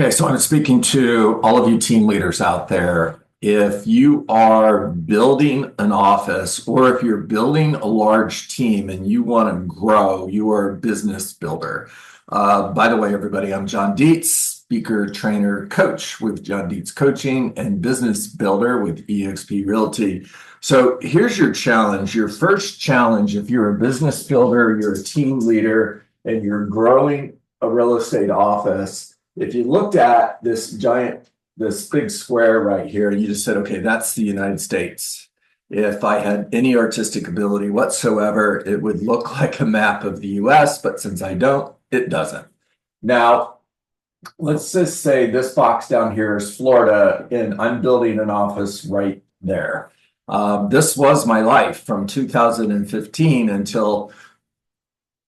Okay, so I'm speaking to all of you team leaders out there. If you are building an office or if you're building a large team and you want to grow, you are a business builder. By the way, everybody, I'm John Dietz, speaker, trainer, coach with John Dietz Coaching and business builder with eXp Realty. So here's your challenge. Your first challenge, if you're a business builder, you're a team leader, and you're growing a real estate office. If you looked at this big square right here, and you just said, okay, that's the United States. If I had any artistic ability whatsoever, it would look like a map of the US, but since I don't, it doesn't. Now, let's just say this box down here is Florida, and I'm building an office right there. This was my life from 2015 until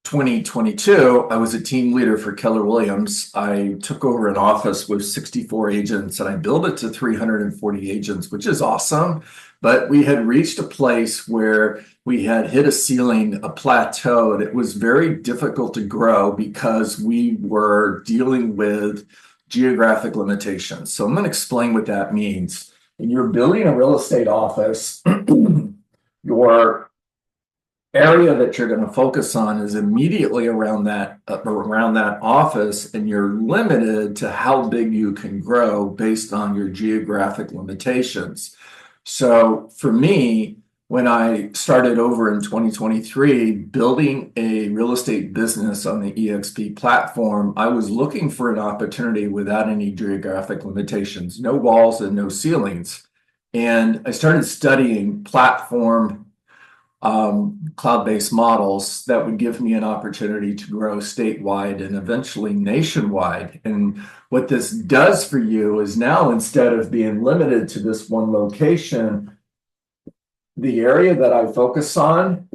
2022, I was a team leader for Keller Williams. I took over an office with 64 agents and I built it to 340 agents, which is awesome. But we had reached a place where we had hit a ceiling, a plateau, and it was very difficult to grow because we were dealing with geographic limitations. So I'm going to explain what that means. When you're building a real estate office, your area that you're going to focus on is immediately around that office, and you're limited to how big you can grow based on your geographic limitations. So for me, when I started over in 2023 building a real estate business on the eXp platform, I was looking for an opportunity without any geographic limitations, no walls and no ceilings. And I started studying platform cloud-based models that would give me an opportunity to grow statewide and eventually nationwide. And what this does for you is now, instead of being limited to this one location, the area that I focus on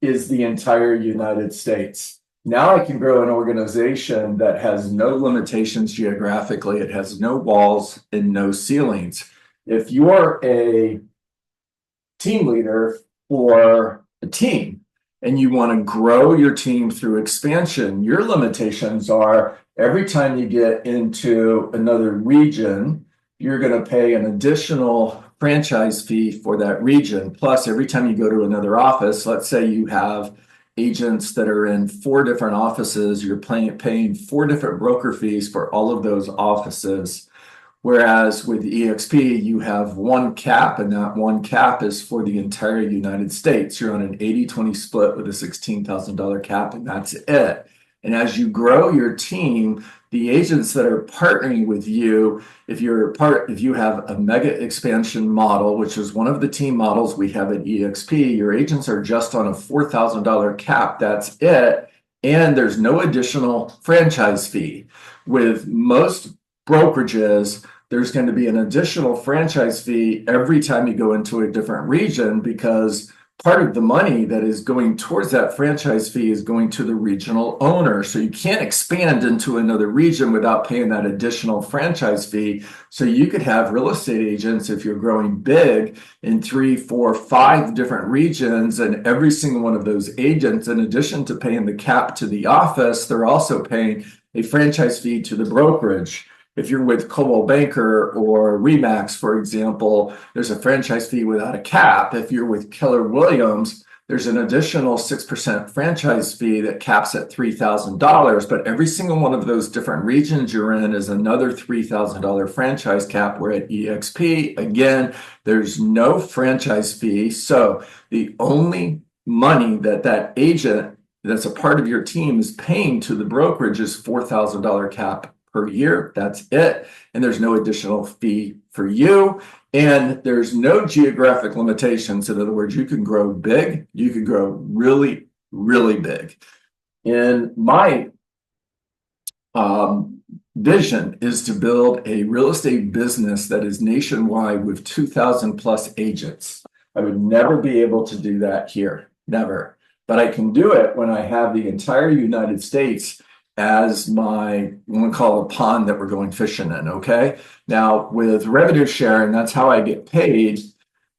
is the entire United States. Now I can grow an organization that has no limitations geographically. It has no walls and no ceilings. If you're a team leader for a team and you want to grow your team through expansion, your limitations are every time you get into another region, you're going to pay an additional franchise fee for that region. Plus, every time you go to another office, let's say you have agents that are in 4 different offices, you're paying 4 different broker fees for all of those offices. Whereas with eXp, you have one cap, and that one cap is for the entire United States. You're on an 80-20 split with a $16,000 cap, and that's it. And as you grow your team, the agents that are partnering with you, if you have a mega expansion model, which is one of the team models we have at eXp, your agents are just on a $4,000 cap. That's it. And there's no additional franchise fee. With most brokerages, there's going to be an additional franchise fee every time you go into a different region, because part of the money that is going towards that franchise fee is going to the regional owner. So you can't expand into another region without paying that additional franchise fee. So you could have real estate agents, if you're growing big, in 3, 4, 5 different regions, and every single one of those agents, in addition to paying the cap to the office, they're also paying a franchise fee to the brokerage. If you're with Coldwell Banker or Remax, for example, there's a franchise fee without a cap. If you're with Keller Williams, there's an additional 6% franchise fee that caps at $3,000. But every single one of those different regions you're in is another $3,000 franchise cap. Where at eXp, again, there's no franchise fee. So the only money that agent that's a part of your team is paying to the brokerage is $4,000 cap per year. That's it. And there's no additional fee for you. And there's no geographic limitations. In other words, you can grow big. You can grow really, really big. And my vision is to build a real estate business that is nationwide with 2,000 plus agents. I would never be able to do that here. Never. But I can do it when I have the entire United States as my, I'm going to call it a pond that we're going fishing in, okay? Now, with revenue sharing, that's how I get paid.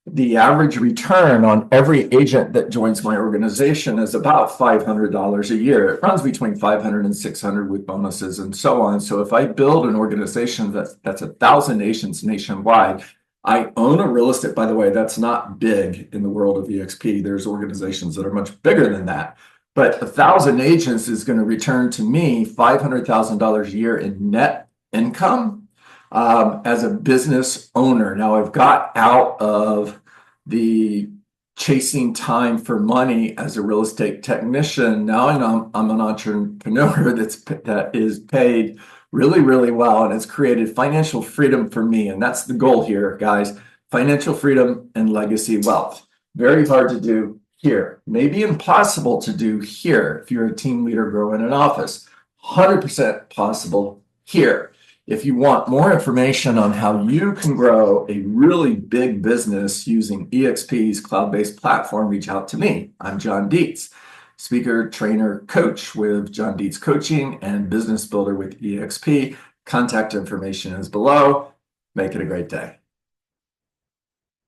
The average return on every agent that joins my organization is about $500 a year. It runs between 500 and 600 with bonuses and so on. So if I build an organization that's 1,000 agents nationwide, I own a real estate, by the way, that's not big in the world of EXP. There's organizations that are much bigger than that. But 1,000 agents is going to return to me $500,000 a year in net income as a business owner. Now I've got out of the chasing time for money as a real estate technician. Now I'm an entrepreneur that is paid really, really well, and it's created financial freedom for me. And that's the goal here, guys. Financial freedom and legacy wealth. Very hard to do here. Maybe impossible to do here if you're a team leader growing an office. 100% possible here. If you want more information on how you can grow a really big business using EXP's cloud-based platform, reach out to me. I'm John Dietz, speaker, trainer, coach with John Dietz Coaching and business builder with EXP. Contact information is below. Make it a great day.